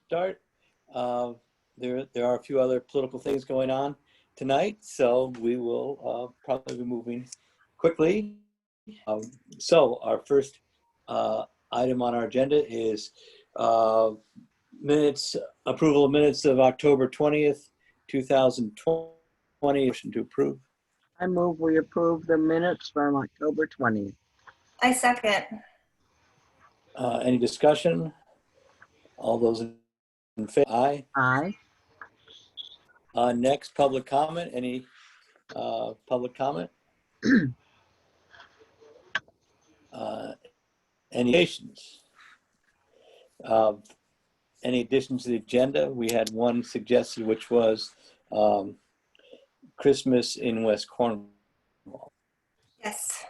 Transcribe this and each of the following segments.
start. There are a few other political things going on tonight, so we will probably be moving quickly. So our first item on our agenda is minutes, approval of minutes of October 20th, 2020. Motion to approve. I move we approve the minutes from October 20th. I second. Any discussion? All those in favor? Aye. Aye. Next, public comment. Any public comment? Any additions? Any additions to the agenda? We had one suggested, which was Christmas in West Cornwall. Yes.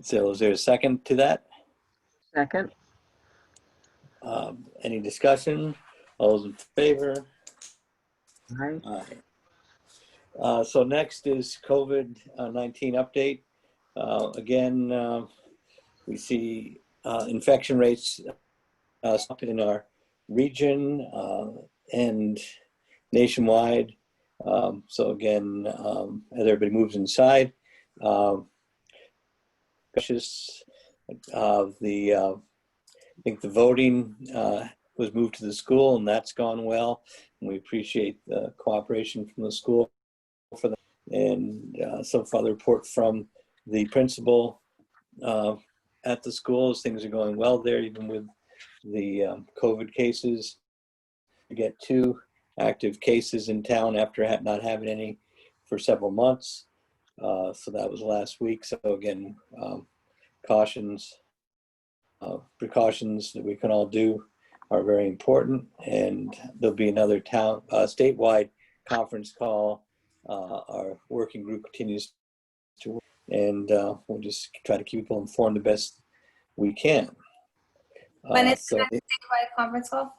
So is there a second to that? Second. Any discussion? All those in favor? Aye. Aye. So next is COVID-19 update. Again, we see infection rates up in our region and nationwide. So again, as everybody moves inside, I think the voting was moved to the school, and that's gone well. And we appreciate the cooperation from the school for that. And so far, the report from the principal at the schools, things are going well there, even with the COVID cases. We get 2 active cases in town after not having any for several months. So that was last week. So again, precautions that we can all do are very important, and there'll be another statewide conference call. Our working group continues to work, and we'll just try to keep people informed the best we can. When is the next statewide conference call?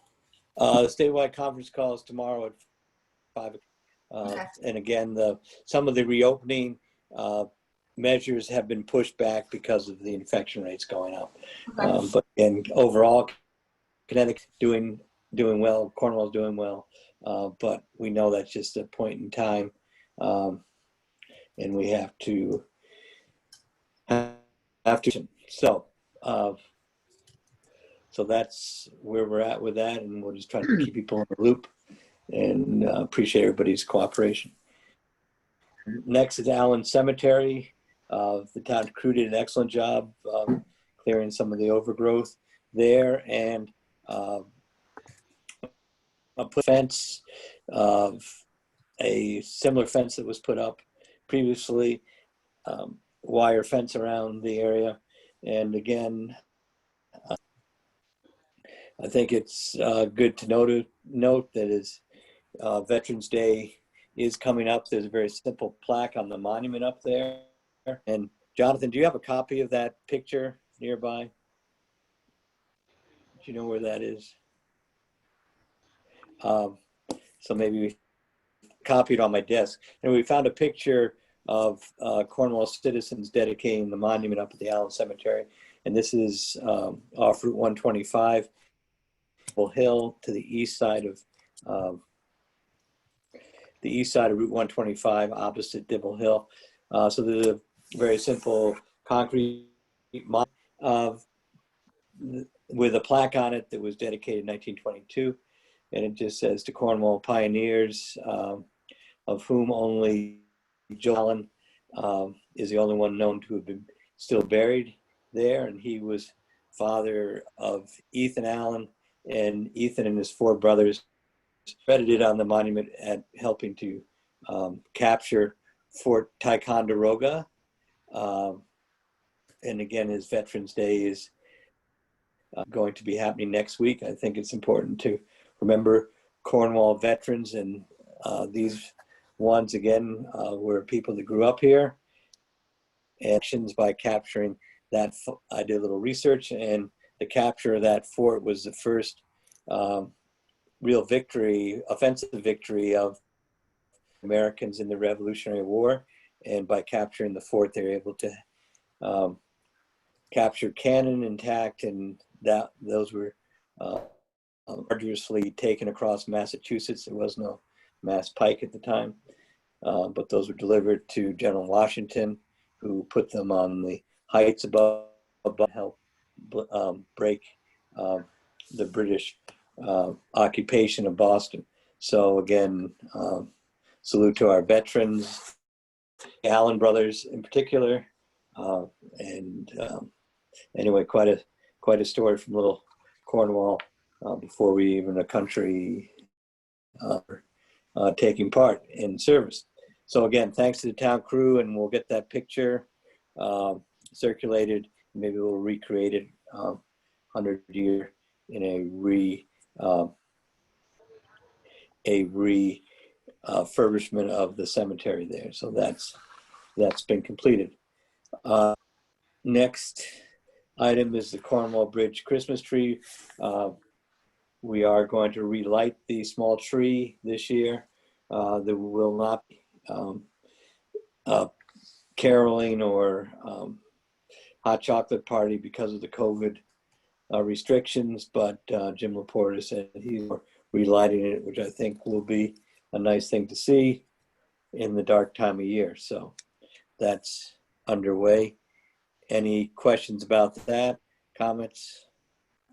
The statewide conference call is tomorrow at 5 o'clock. Okay. And again, some of the reopening measures have been pushed back because of the infection rates going up. Okay. But overall, Connecticut doing well, Cornwall's doing well, but we know that's just a point in time, and we have to. So that's where we're at with that, and we'll just try to keep people in the loop, and appreciate everybody's cooperation. Next is Allen Cemetery. The town crew did an excellent job clearing some of the overgrowth there, and a fence of a similar fence that was put up previously, wire fence around the area. And again, I think it's good to note that as Veterans Day is coming up, there's a very simple plaque on the monument up there. And Jonathan, do you have a copy of that picture nearby? Do you know where that is? So maybe we copied on my desk. And we found a picture of Cornwall citizens dedicating the monument up at the Allen Cemetery. And this is off Route 125, Hill, to the east side of Route 125, opposite Dibble Hill. So there's a very simple concrete monument with a plaque on it that was dedicated in 1922. And it just says, to Cornwall pioneers, of whom only Joe Allen is the only one known to have been still buried there. And he was father of Ethan Allen, and Ethan and his 4 brothers credited on the monument at helping to capture Fort Ticonderoga. And again, his Veterans Day is going to be happening next week. I think it's important to remember Cornwall veterans, and these ones again were people that grew up here. Actions by capturing that. I did a little research, and the capture of that fort was the first real victory, offensive victory of Americans in the Revolutionary War. And by capturing the fort, they were able to capture cannon intact, and those were arduously taken across Massachusetts. There was no Mass Pike at the time, but those were delivered to General Washington, who put them on the heights above help break the British occupation of Boston. So again, salute to our veterans, Allen brothers in particular, and anyway, quite a story from little Cornwall before we even a country taking part in service. So again, thanks to the town crew, and we'll get that picture circulated. Maybe we'll recreate it 100 year in a refurbishment of the cemetery there. So that's been completed. Next item is the Cornwall Bridge Christmas tree. We are going to relight the small tree this year. There will not be caroling or hot chocolate party because of the COVID restrictions, but Jim Laporta said he's relighting it, which I think will be a nice thing to see in the dark time of year. So that's underway. Any questions about that? Comments?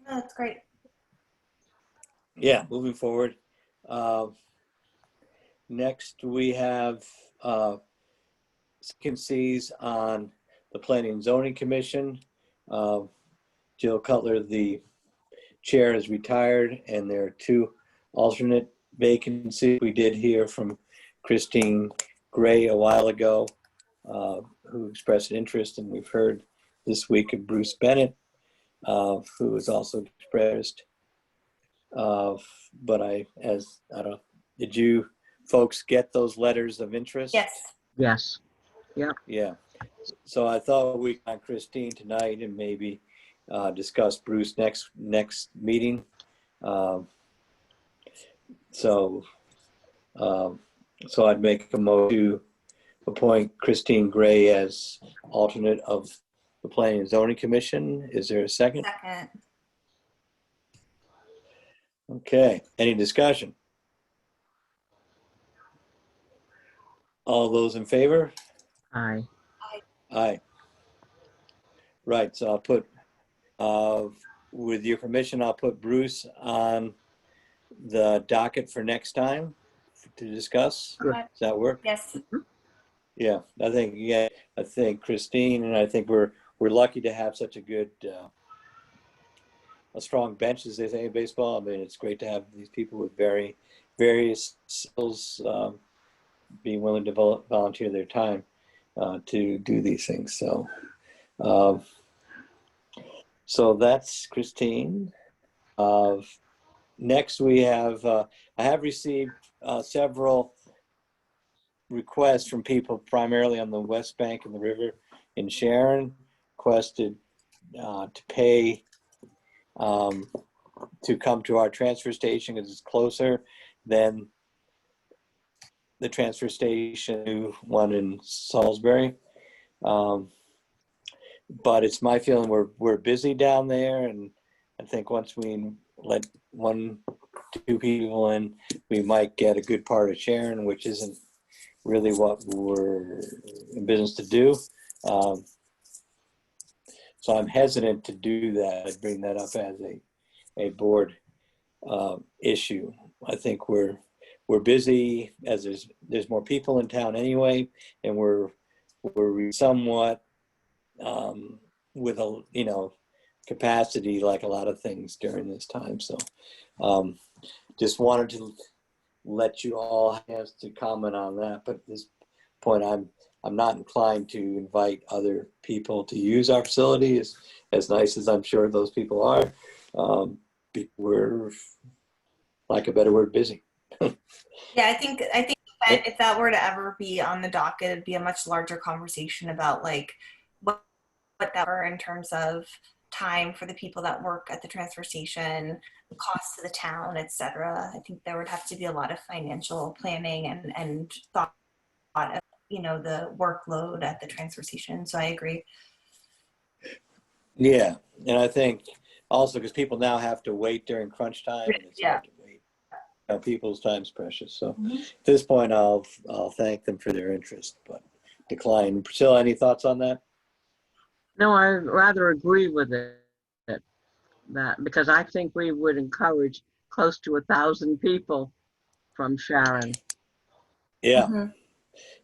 No, that's great. Yeah, moving forward. Next, we have vacancies on the Planning and Zoning Commission. Jill Cutler, the chair, is retired, and there are 2 alternate vacancies. We did hear from Christine Gray a while ago, who expressed interest, and we've heard this week of Bruce Bennett, who has also expressed. But I don't know, did you folks get those letters of interest? Yes. Yes. Yeah. So I thought we on Christine tonight and maybe discuss Bruce next meeting. So I'd make a motion to appoint Christine Gray as alternate of the Planning and Zoning Commission. Is there a second? Second. Okay. Any discussion? All those in favor? Aye. Aye. Right. So I'll put, with your permission, I'll put Bruce on the docket for next time to discuss. Good. Does that work? Yes. Yeah, I think Christine, and I think we're lucky to have such a good, a strong bench, as they say in baseball. I mean, it's great to have these people with various skills, being willing to volunteer their time to do these things. So that's Christine. Next, we have I have received several requests from people primarily on the west bank of the river in Sharon, requested to pay to come to our transfer station because it's closer than the transfer station one in Salisbury. But it's my feeling we're busy down there, and I think once we let 1-2 people in, we might get a good part of Sharon, which isn't really what we're in business to do. So I'm hesitant to do that. I'd bring that up as a board issue. I think we're busy, as there's more people in town anyway, and we're somewhat with a capacity like a lot of things during this time. So just wanted to let you all have to comment on that, but at this point I'm not inclined to invite other people to use our facility, as nice as I'm sure those people are. We're, like a better word, busy. Yeah, I think if that were to ever be on the docket, it'd be a much larger conversation about like what that were in terms of time for the people that work at the transfer station, the cost to the town, etc. I think there would have to be a lot of financial planning and thought of, the workload at the transfer station. So I agree. Yeah, and I think also because people now have to wait during crunch time, and it's Yeah. hard to wait. People's time's precious. So Mhm. at this point, I'll thank them for their interest, but decline. Priscilla, any thoughts on that? No, I rather agree with it, that because I think we would encourage close to 1,000 people from Sharon. Yeah, Mhm.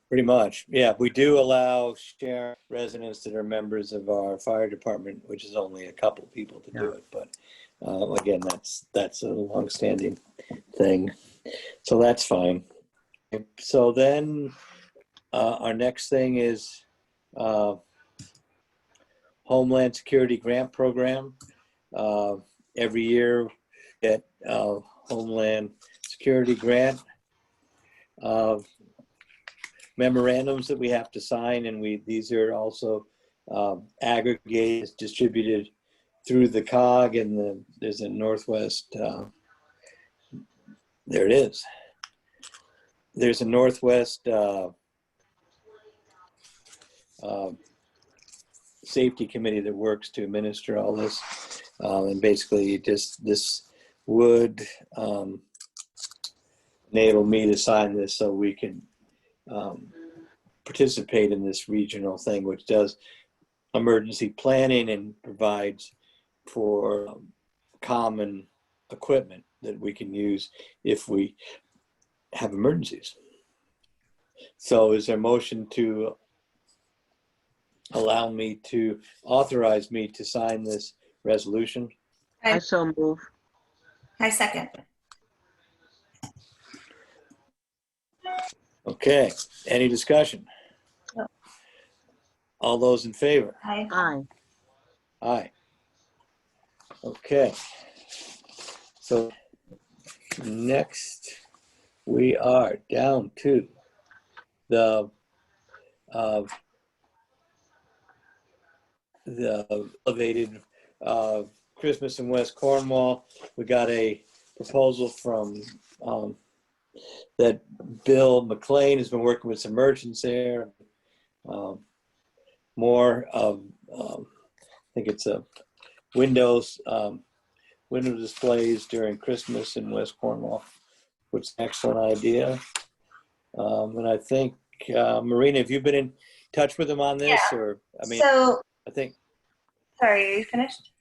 pretty much. Yeah, we do allow Sharon residents that are members of our fire department, which is only a couple people to do Yeah. it. But again, that's a longstanding thing. So that's fine. So then our next thing is Homeland Security Grant Program. Every year get Homeland Security Grant memorandums that we have to sign, and these are also aggregated, distributed through the COG, and there's a Northwest. There it is. There's a Northwest safety committee that works to administer all this, and basically this would enable me to sign this so we can participate in this regional thing, which does emergency planning and provides for common equipment that we can use if we have emergencies. So is there a motion to authorize me to sign this resolution? I so move. I second. Okay, any discussion? No. All those in favor? Hi. Aye. Aye. Okay. So next we are down to the elevated Christmas in West Cornwall. We got a proposal from that Bill McLean has been working with some merchants there. More of, I think it's a window displays during Christmas in West Cornwall, which is an excellent idea. And I think, Marina, have you been in touch with them on this? Yeah. Or, I mean, So, I think, sorry, are you finished?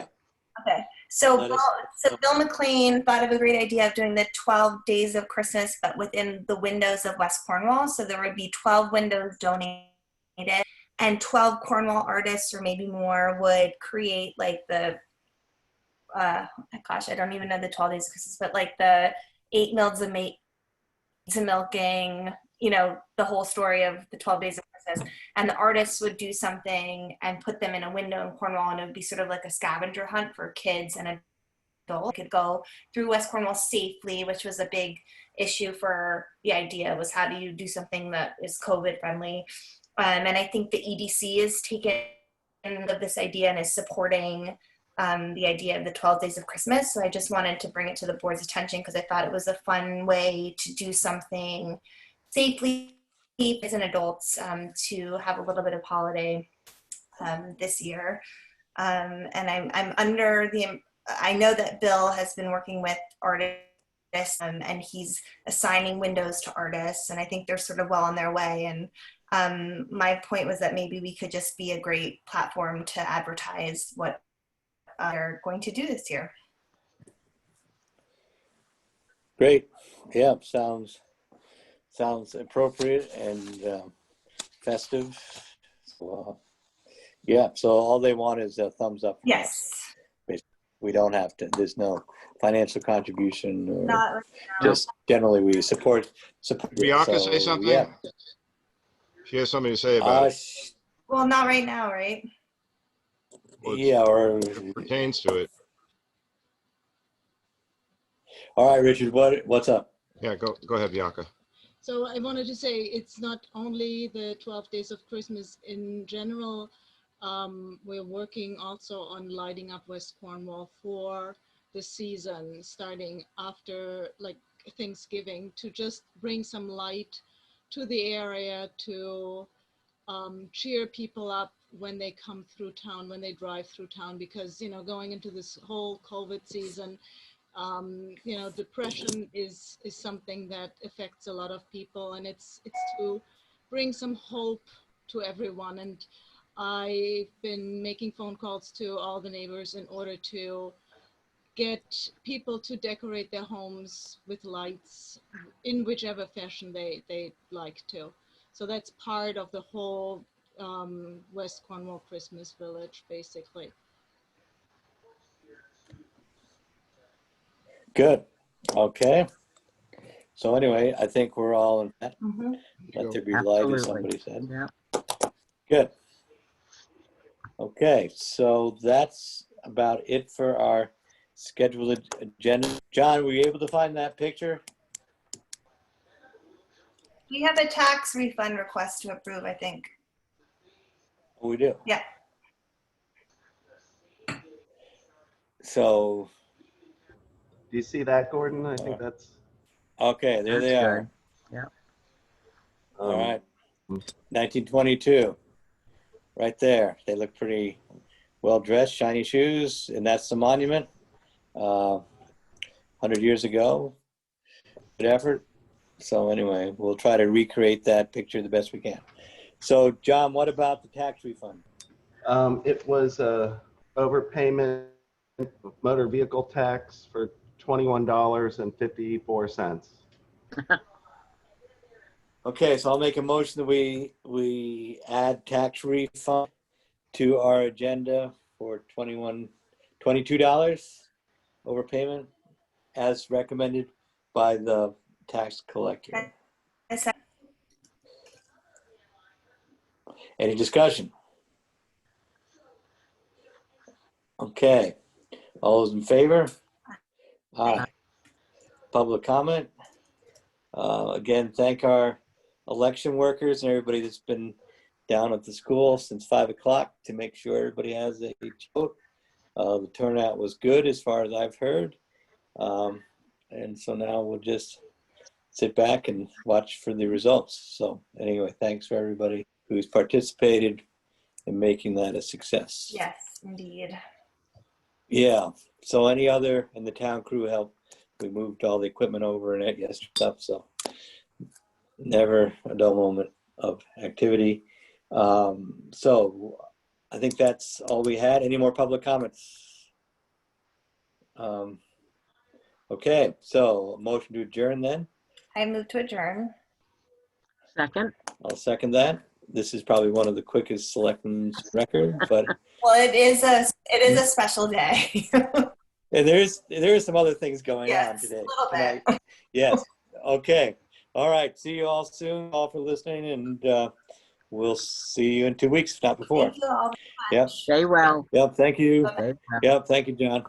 Okay. So, Let us Bill McLean thought of a great idea of doing the 12 days of Christmas, but within the windows of West Cornwall. So there would be 12 windows donated, and 12 Cornwall artists or maybe more would create like the, gosh, I don't even know the 12 days of Christmas, but like the 8 maids of milking, you know, the whole story of the 12 days of Christmas. And the artists would do something and put them in a window in Cornwall, and it would be sort of like a scavenger hunt for kids and adults. Could go through West Cornwall safely, which was a big issue for the idea, was how do you do something that is COVID friendly. And I think the EDC is taken of this idea and is supporting the idea of the 12 days of Christmas. So I just wanted to bring it to the board's attention because I thought it was a fun way to do something safely as an adults, to have a little bit of holiday this year. And I'm under the, I know that Bill has been working with artists, and he's assigning windows to artists, and I think they're sort of well on their way. And my point was that maybe we could just be a great platform to advertise what they're going to do this year. great. Yeah, sounds appropriate and festive. So, yeah, so all they want is a thumbs up from us. Yes. We don't have to, there's no financial contribution or Not right just generally we support. Bianca, say something? Yeah. She has something to say about it. Well, not right now, right? Yeah, or It pertains to it. all right, Richard, what's up? Yeah, go ahead, Bianca. So I wanted to say it's not only the 12 days of Christmas in general. We're working also on lighting up West Cornwall for the season starting after like Thanksgiving, to just bring some light to the area, to cheer people up when they come through town, when they drive through town, because, you know, going into this whole COVID season, you know, depression is something that affects a lot of people, and it's to bring some hope to everyone. And I've been making phone calls to all the neighbors in order to get people to decorate their homes with lights in whichever fashion they like to. So that's part of the whole West Cornwall Christmas Village, basically. Good. Okay. So anyway, I think we're all in that. Mhm. Let there be light, as Absolutely. somebody said. Yeah. Good. Okay, so that's about it for our scheduled agenda. John, were you able to find that picture? We have a tax refund request to approve, I think. Oh, we do. Yeah. So, Do you see that, Gordon? I think that's. okay, there they That's are. good. Yeah. All right. 1922. Right there. They look pretty well dressed, shiny shoes, and that's the monument. 100 years ago. Good effort. So anyway, we'll try to recreate that picture the best we can. So John, what about the tax refund? It was a overpayment of motor vehicle tax for $21.54. Okay, so I'll make a motion that we add tax refund to our agenda for $22 overpayment as recommended by the tax collector. Any discussion? Okay, all those in favor? Aye. Public comment? Again, thank our election workers and everybody that's been down at the school since 5 o'clock to make sure everybody has a vote. The turnout was good as far as I've heard. And so now we'll just sit back and watch for the results. So anyway, thanks for everybody who's participated in making that a success. Yes, indeed. Yeah. So any other, and the town crew helped. We moved all the equipment over and it yesterday stuff. So never a dull moment of activity. So I think that's all we had. Any more public comments? Okay, so motion to adjourn then. I move to adjourn. Second. I'll second that. This is probably one of the quickest selectmen's record, but Well, it is a special day. and there is some other things going on Yes, today. a little bit. Tonight. Yes. Okay. All right. See you all soon. All for listening, and we'll see you in 2 weeks, if not before. Thank you all very Yep. much. Stay well. Yep. Thank you. Stay well. Yep. Thank you, John.